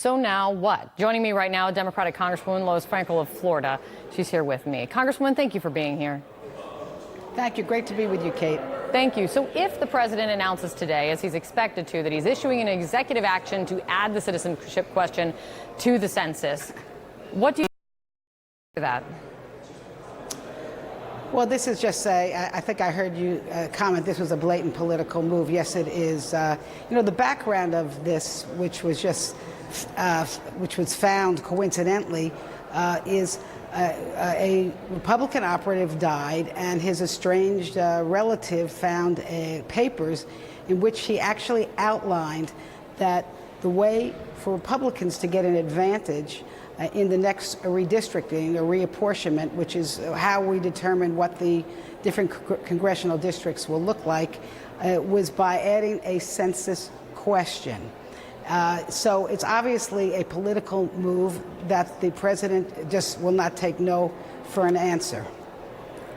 So now what? Joining me right now, Democratic Congresswoman Lois Frankel of Florida. She's here with me. Congresswoman, thank you for being here. Thank you. Great to be with you, Kate. Thank you. So if the president announces today, as he's expected to, that he's issuing an executive action to add the citizenship question to the census, what do you think of that? Well, this is just I think I heard you comment this was a blatant political move. Yes, it is. The background of this, which was found coincidentally, is a Republican operative died, and his estranged relative found papers in which he actually outlined that the way for Republicans to get an advantage in the next redistricting or reapportionment, which is how we determine what the different congressional districts will look like, was by adding a census question. So it's obviously a political move that the president just will not take no for an answer.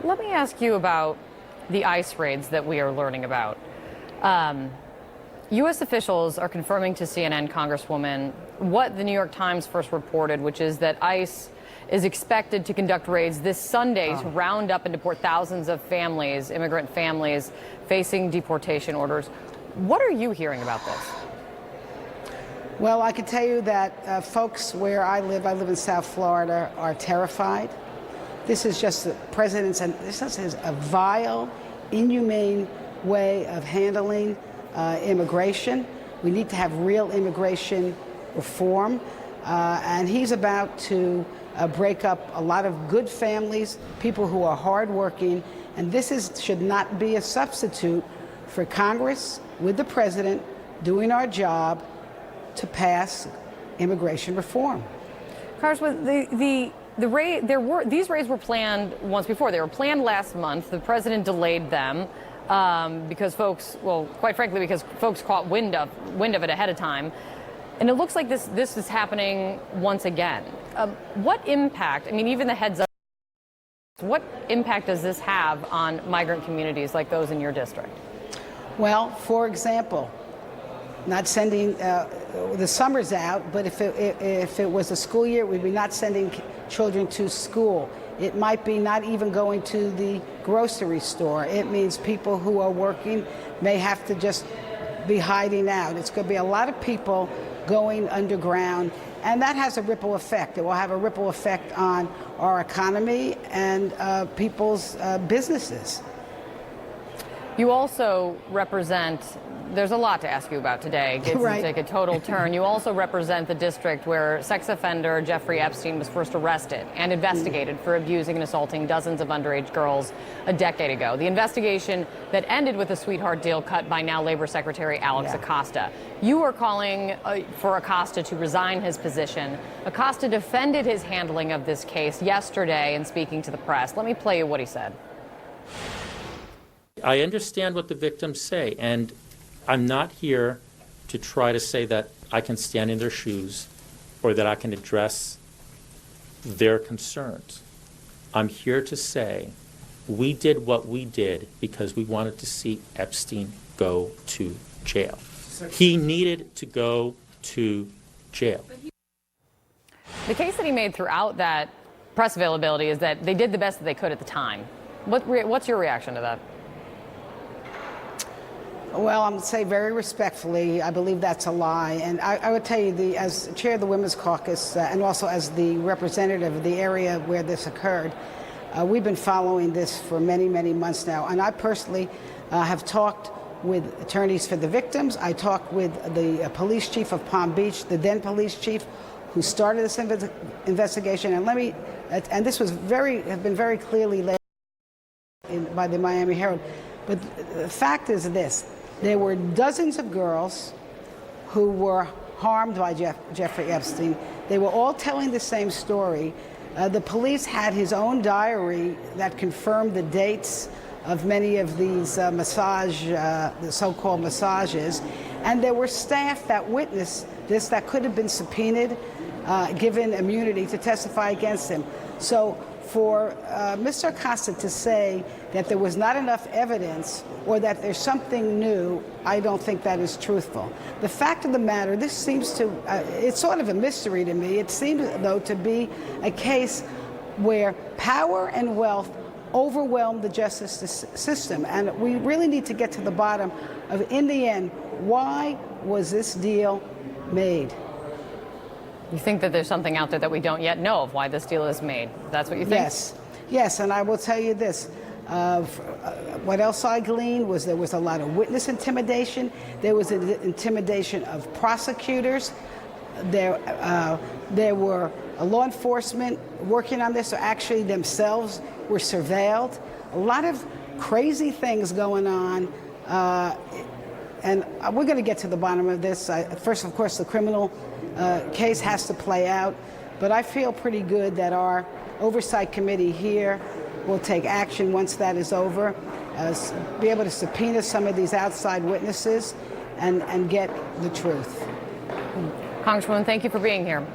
Let me ask you about the ICE raids that we are learning about. U.S. officials are confirming to CNN, Congresswoman, what the New York Times first reported, which is that ICE is expected to conduct raids this Sunday to round up and deport thousands of families, immigrant families, facing deportation orders. What are you hearing about this? Well, I can tell you that folks where I live in South Florida, are terrified. This is just the president's, and this is a vile, inhumane way of handling immigration. We need to have real immigration reform, and he's about to break up a lot of good families, people who are hardworking, and this should not be a substitute for Congress with the president doing our job to pass immigration reform. Congresswoman, these raids were planned once before. They were planned last month. The president delayed them because folks, well, quite frankly, because folks caught wind of it ahead of time. And it looks like this is happening once again. What impact, I mean, even the heads up, what impact does this have on migrant communities like those in your district? Well, for example, not sending, the summer's out, but if it was a school year, we'd be not sending children to school. It might be not even going to the grocery store. It means people who are working may have to just be hiding out. It's going to be a lot of people going underground, and that has a ripple effect. It will have a ripple effect on our economy and people's businesses. You also represent, there's a lot to ask you about today. It's right. Take a total turn. You also represent the district where sex offender Jeffrey Epstein was first arrested and investigated for abusing and assaulting dozens of underage girls a decade ago. The investigation that ended with a sweetheart deal cut by now Labor Secretary Acosta. You are calling for Acosta to resign his position. Acosta defended his handling of this case yesterday in speaking to the press. Let me play you what he said. I understand what the victims say, and I'm not here to try to say that I can stand in their shoes or that I can address their concerns. I'm here to say we did what we did because we wanted to see Epstein go to jail. He needed to go to jail. The case that he made throughout that press availability is that they did the best that they could at the time. What's your reaction to that? Well, I'm going to say very respectfully, I believe that's a lie. And I would tell you, as chair of the Women's Caucus and also as the representative of the area where this occurred, we've been following this for many, many months now. And I personally have talked with attorneys for the victims. I talked with the police chief of Palm Beach, the then police chief, who started this investigation. And this was have been very clearly laid out by the Miami Herald. But the fact is this. There were dozens of girls who were harmed by Jeffrey Epstein. They were all telling the same story. The police had his own diary that confirmed the dates of many of these the so-called massages. And there were staff that witnessed this that could have been subpoenaed, given immunity to testify against him. So for Mr. Acosta to say that there was not enough evidence or that there's something new, I don't think that is truthful. The fact of the matter, this seems to, it's sort of a mystery to me. It seems, though, to be a case where power and wealth overwhelm the justice system. And we really need to get to the bottom of, in the end, why was this deal made? You think that there's something out there that we don't yet know of why this deal is made? That's what you think? Yes, and I will tell you this. What else I gleaned was there was a lot of witness intimidation. There was an intimidation of prosecutors. There were law enforcement working on this, or actually themselves were surveilled. A lot of crazy things going on. And we're going to get to the bottom of this. First, of course, the criminal case has to play out. But I feel pretty good that our oversight committee here will take action once that is over, be able to subpoena some of these outside witnesses and get the truth. Congresswoman, thank you for being here.